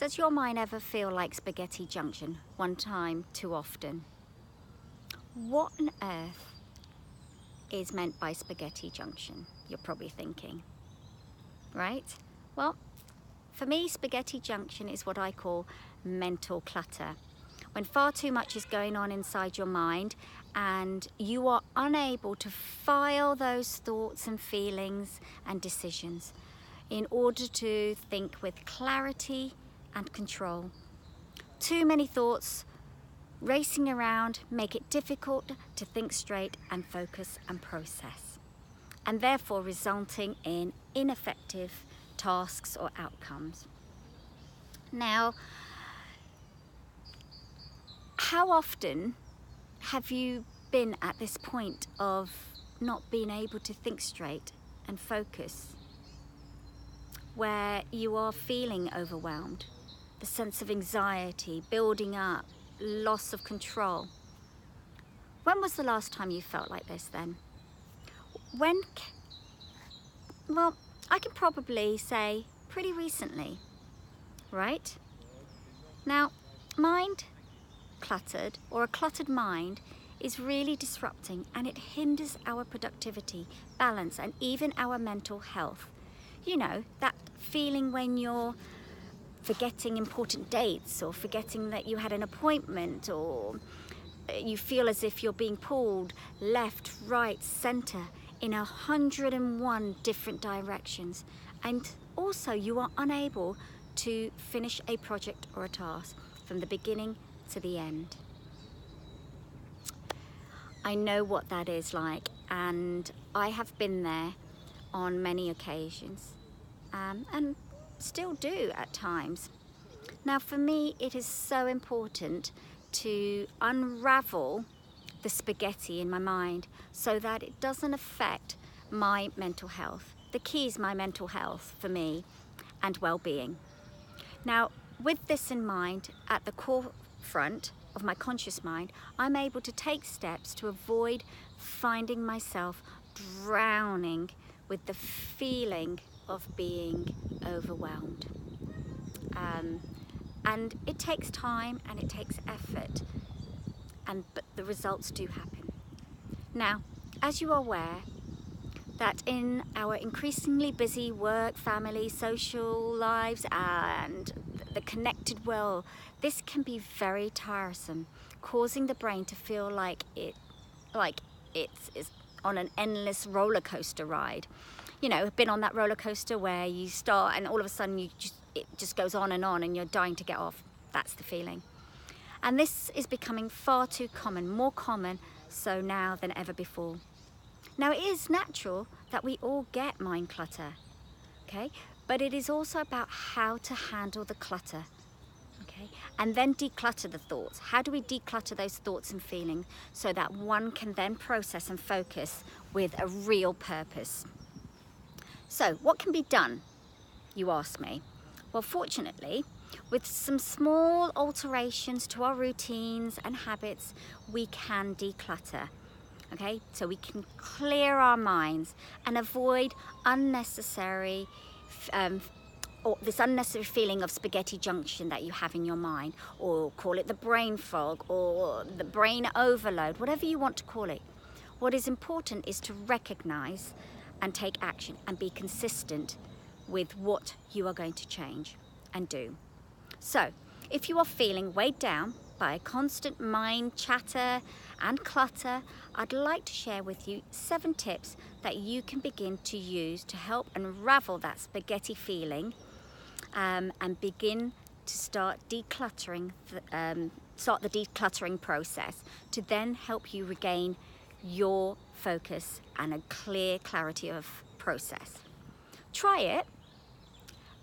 Does your mind ever feel like spaghetti junction, one time too often? What on earth is meant by spaghetti junction, you're probably thinking, right? Well, for me, spaghetti junction is what I call mental clutter. When far too much is going on inside your mind and you are unable to file those thoughts and feelings and decisions in order to think with clarity and control. Too many thoughts racing around make it difficult to think straight and focus and process, and therefore resulting in ineffective tasks or outcomes. Now, how often have you been at this point of not being able to think straight and focus, where you are feeling overwhelmed, the sense of anxiety building up, loss of control? When was the last time you felt like this then? Well, I can probably say pretty recently, right? Now, mind cluttered, or a cluttered mind, is really disrupting, and it hinders our productivity, balance, and even our mental health. You know, that feeling when you're forgetting important dates, or forgetting that you had an appointment, or you feel as if you're being pulled left, right, center in 101 different directions, and also you are unable to finish a project or a task from the beginning to the end. I know what that is like, and I have been there on many occasions, and still do at times. Now, for me, it is so important to unravel the spaghetti in my mind so that it doesn't affect my mental health. The key is my mental health for me and well-being. Now, with this in mind, at the core front of my conscious mind, I'm able to take steps to avoid finding myself drowning with the feeling of being overwhelmed. And it takes time and it takes effort, but the results do happen. Now, as you are aware, that in our increasingly busy work, family, social lives, and the connected world, this can be very tiresome, causing the brain to feel like it's on an endless roller coaster ride. You know, been on that roller coaster where you start and all of a sudden it just goes on and you're dying to get off. That's the feeling. And this is becoming far too common, more common so now than ever before. Now, it is natural that we all get mind clutter, okay? But it is also about how to handle the clutter, okay? And then declutter the thoughts. How do we declutter those thoughts and feelings so that one can then process and focus with a real purpose? So, what can be done, you ask me? Well, fortunately, with some small alterations to our routines and habits, we can declutter. Okay, so we can clear our minds and avoid unnecessary, or this unnecessary feeling of spaghetti junction that you have in your mind, or call it the brain fog or the brain overload, whatever you want to call it. What is important is to recognize and take action and be consistent with what you are going to change and do. So, if you are feeling weighed down by constant mind chatter and clutter, I'd like to share with you 7 tips that you can begin to use to help unravel that spaghetti feeling, and begin to start decluttering, start the decluttering process to then help you regain your focus and a clear clarity of process. Try it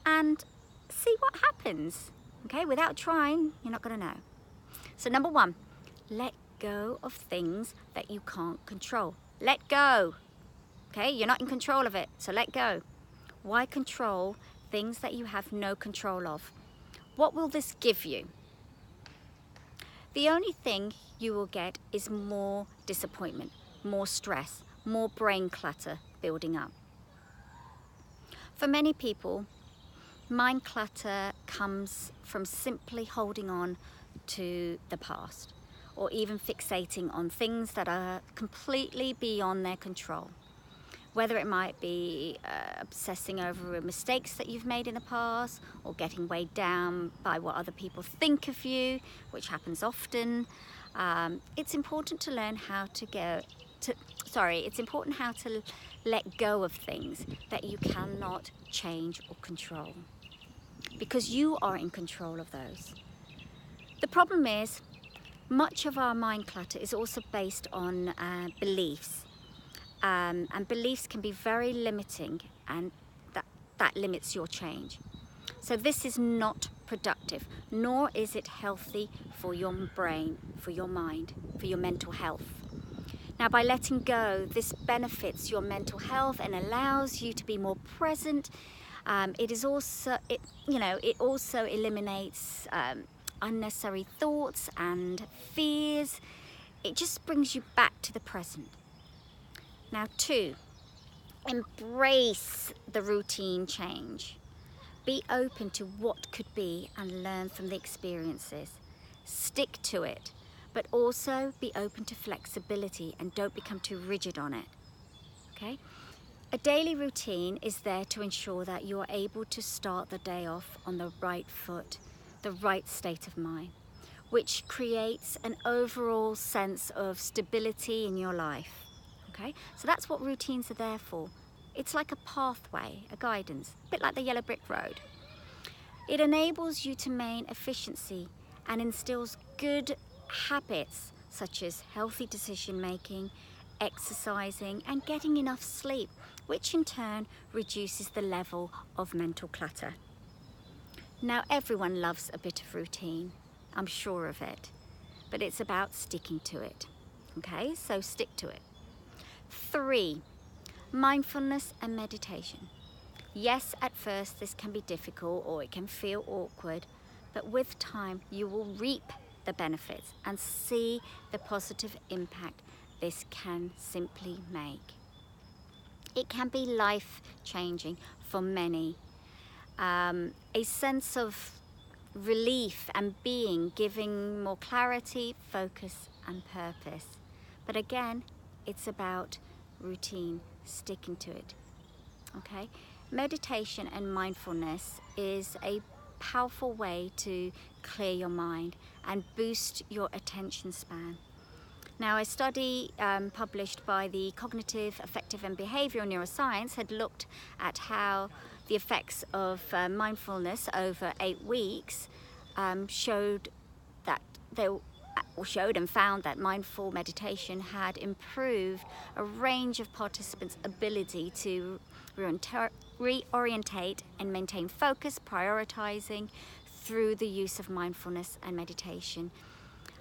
and see what happens. Okay, without trying, you're not going to know. So number 1, let go of things that you can't control. Let go. Okay, you're not in control of it, so let go. Why control things that you have no control of? What will this give you? The only thing you will get is more disappointment, more stress, more brain clutter building up. For many people, Mind clutter comes from simply holding on to the past, or even fixating on things that are completely beyond their control. Whether it might be obsessing over mistakes that you've made in the past, or getting weighed down by what other people think of you, which happens often. It's important to learn how to let go of things that you cannot change or control, because you are in control of those. The problem is, much of our mind clutter is also based on beliefs, and beliefs can be very limiting, and that limits your change. So this is not productive, nor is it healthy for your brain, for your mind, for your mental health. Now, by letting go, this benefits your mental health and allows you to be more present. It also eliminates unnecessary thoughts and fears. It just brings you back to the present. Now, 2, embrace the routine change. Be open to what could be and learn from the experiences. Stick to it, but also be open to flexibility and don't become too rigid on it. Okay? A daily routine is there to ensure that you are able to start the day off on the right foot, the right state of mind, which creates an overall sense of stability in your life. Okay? So that's what routines are there for. It's like a pathway, a guidance, a bit like the yellow brick road. It enables you to maintain efficiency and instills good habits such as healthy decision making, exercising and getting enough sleep, which in turn reduces the level of mental clutter. Now, everyone loves a bit of routine, I'm sure of it, but it's about sticking to it. Okay, so stick to it. 3, mindfulness and meditation. Yes, at first this can be difficult or it can feel awkward, but with time you will reap the benefits and see the positive impact this can simply make. It can be life-changing for many. A sense of relief and being, giving more clarity, focus and purpose. But again, it's about routine, sticking to it. Okay? Meditation and mindfulness is a powerful way to clear your mind and boost your attention span. Now, a study published by the Cognitive, Affective and Behavioral Neuroscience had looked at how the effects of mindfulness over 8 weeks showed and found that mindful meditation had improved a range of participants' ability to reorientate and maintain focus, prioritizing through the use of mindfulness and meditation,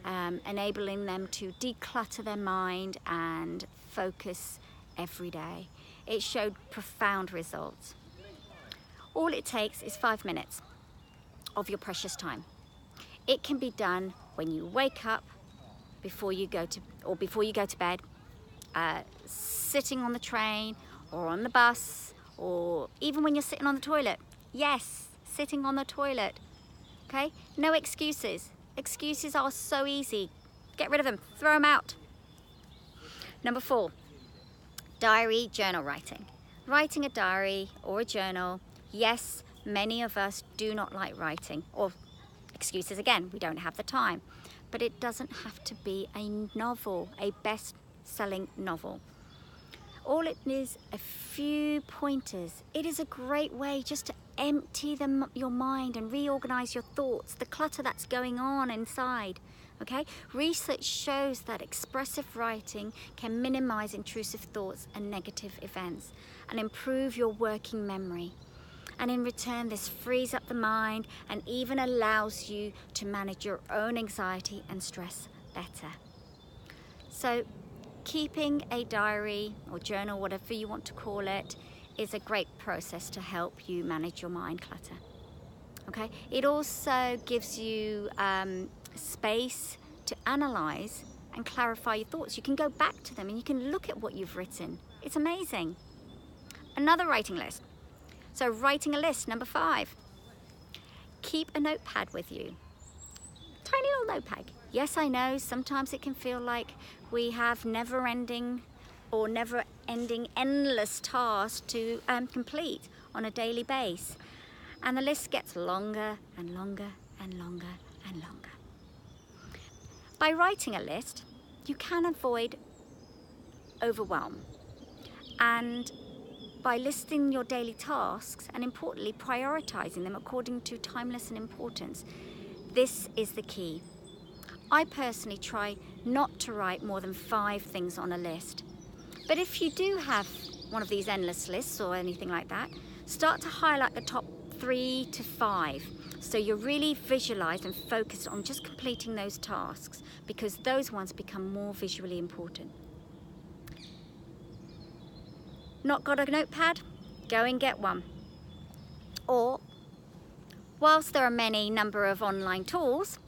enabling them to declutter their mind and focus every day. It showed profound results. All it takes is 5 minutes of your precious time. It can be done when you wake up, before you go to bed, sitting on the train or on the bus, or even when you're sitting on the toilet. Yes, sitting on the toilet. Okay? No excuses. Excuses are so easy. Get rid of them. Throw them out. Number 4, diary journal writing. Writing a diary or a journal. Yes, many of us do not like writing, or excuses again, we don't have the time. But it doesn't have to be a novel, a best-selling novel. All it is a few pointers. It is a great way just to empty your mind and reorganize your thoughts, the clutter that's going on inside. Okay? Research shows that expressive writing can minimize intrusive thoughts and negative events and improve your working memory. And in return, this frees up the mind and even allows you to manage your own anxiety and stress better. So keeping a diary or journal, whatever you want to call it, is a great process to help you manage your mind clutter. Okay? It also gives you space to analyze and clarify your thoughts. You can go back to them and you can look at what you've written. It's amazing. Another writing list. So writing a list, number 5. keep a notepad with you. Tiny little notepad. Yes, I know sometimes it can feel like we have never-ending or never-ending endless tasks to complete on a daily basis. And the list gets longer and longer and longer and longer. By writing a list, you can avoid overwhelm. And by listing your daily tasks and importantly prioritizing them according to timeless and importance, this is the key. I personally try not to write more than 5 things on a list. But if you do have one of these endless lists or anything like that, start to highlight the top 3 to 5. So you're really visualized and focused on just completing those tasks, because those ones become more visually important. Not got a notepad? Go and get one. Or, whilst there are many number of online tools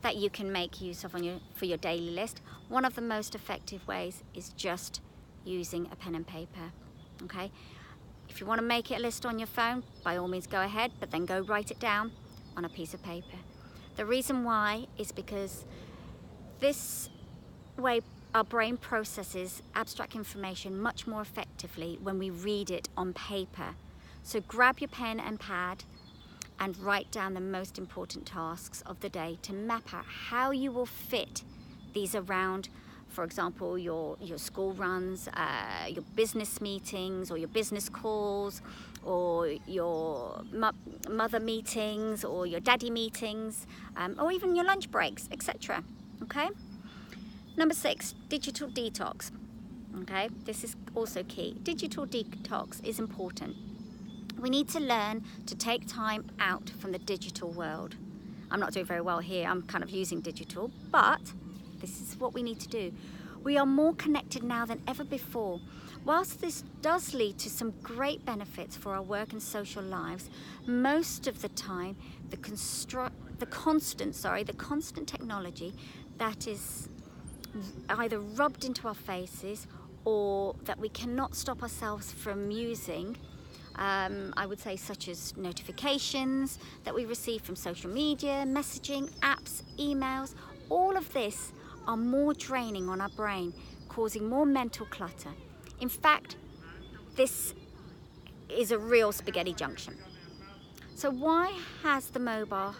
that you can make use of for your daily list, one of the most effective ways is just using a pen and paper. Okay? If you want to make it a list on your phone, by all means go ahead, but then go write it down on a piece of paper. The reason why is because this way our brain processes abstract information much more effectively when we read it on paper. So grab your pen and pad and write down the most important tasks of the day to map out how you will fit these around, for example, your school runs, your business meetings or your business calls, or your mother meetings or your daddy meetings, or even your lunch breaks, etc. Okay? Number 6, digital detox. Okay, this is also key. Digital detox is important. We need to learn to take time out from the digital world. I'm not doing very well here, I'm kind of using digital, but this is what we need to do. We are more connected now than ever before. Whilst this does lead to some great benefits for our work and social lives, most of the time the constant technology that is either rubbed into our faces or that we cannot stop ourselves from using, I would say, such as notifications that we receive from social media, messaging, apps, emails, all of this are more draining on our brain, causing more mental clutter. In fact, this is a real spaghetti junction. So why has the mobile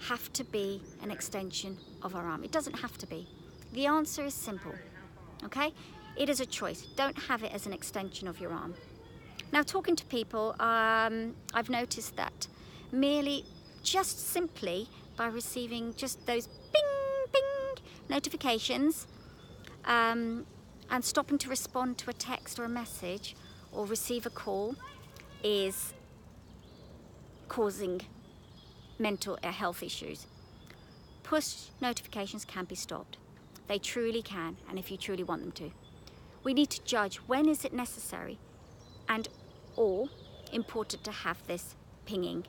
have to be an extension of our arm? It doesn't have to be. The answer is simple, okay? It is a choice. Don't have it as an extension of your arm. Now, talking to people, I've noticed that merely, just simply by receiving just those ping, ping notifications and stopping to respond to a text or a message or receive a call is causing mental health issues. Push notifications can be stopped. They truly can, and if you truly want them to. We need to judge when is it necessary and or important to have this pinging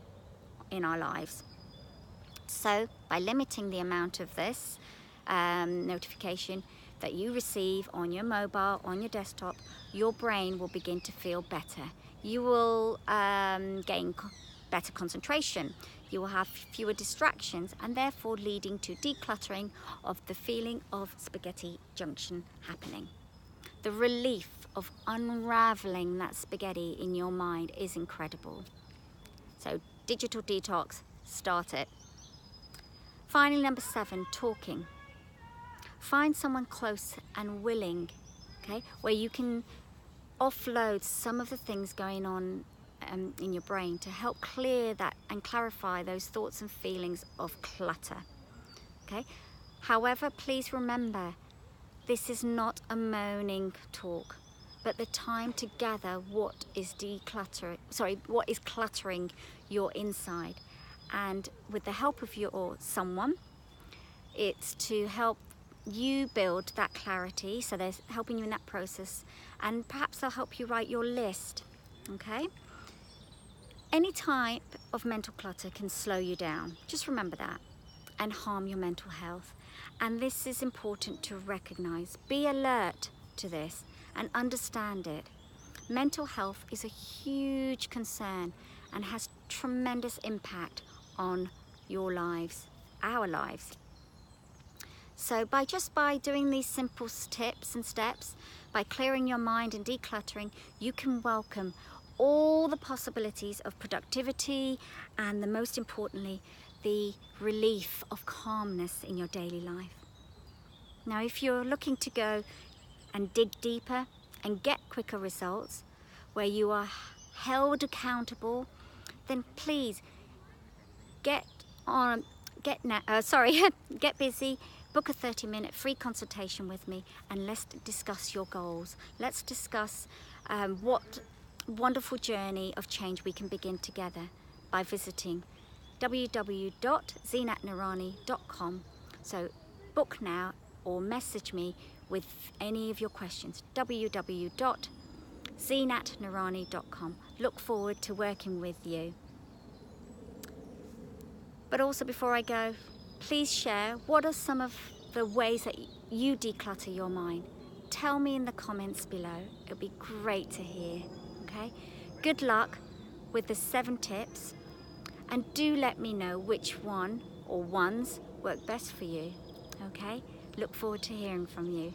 in our lives. So by limiting the amount of this notification that you receive on your mobile, on your desktop, your brain will begin to feel better. You will gain better concentration. You will have fewer distractions, and therefore leading to decluttering of the feeling of spaghetti junction happening. The relief of unraveling that spaghetti in your mind is incredible. So digital detox, start it. Finally, number 7, talking. Find someone close and willing, okay, where you can offload some of the things going on in your brain to help clear that and clarify those thoughts and feelings of clutter. Okay. However, please remember, this is not a moaning talk, but the time to gather what is cluttering your inside, and with the help of someone, it's to help you build that clarity. So they're helping you in that process, and perhaps they'll help you write your list. Okay. Any type of mental clutter can slow you down, just remember that, and harm your mental health. And this is important to recognize. Be alert to this and understand it. Mental health is a huge concern and has tremendous impact on your lives, our lives. So by doing these simple tips and steps, by clearing your mind and decluttering, you can welcome all the possibilities of productivity and, the most importantly, the relief of calmness in your daily life. Now, if you're looking to go and dig deeper and get quicker results, where you are held accountable, then please get busy, book a 30-minute free consultation with me, and let's discuss your goals. Let's discuss what wonderful journey of change we can begin together by visiting www.zinatnarani.com. So book now or message me with any of your questions. www.zinatnarani.com. Look forward to working with you. But also, before I go, please share what are some of the ways that you declutter your mind. Tell me in the comments below. It'll be great to hear. Okay? Good luck with the 7 tips, and do let me know which one or ones work best for you. Okay? Look forward to hearing from you.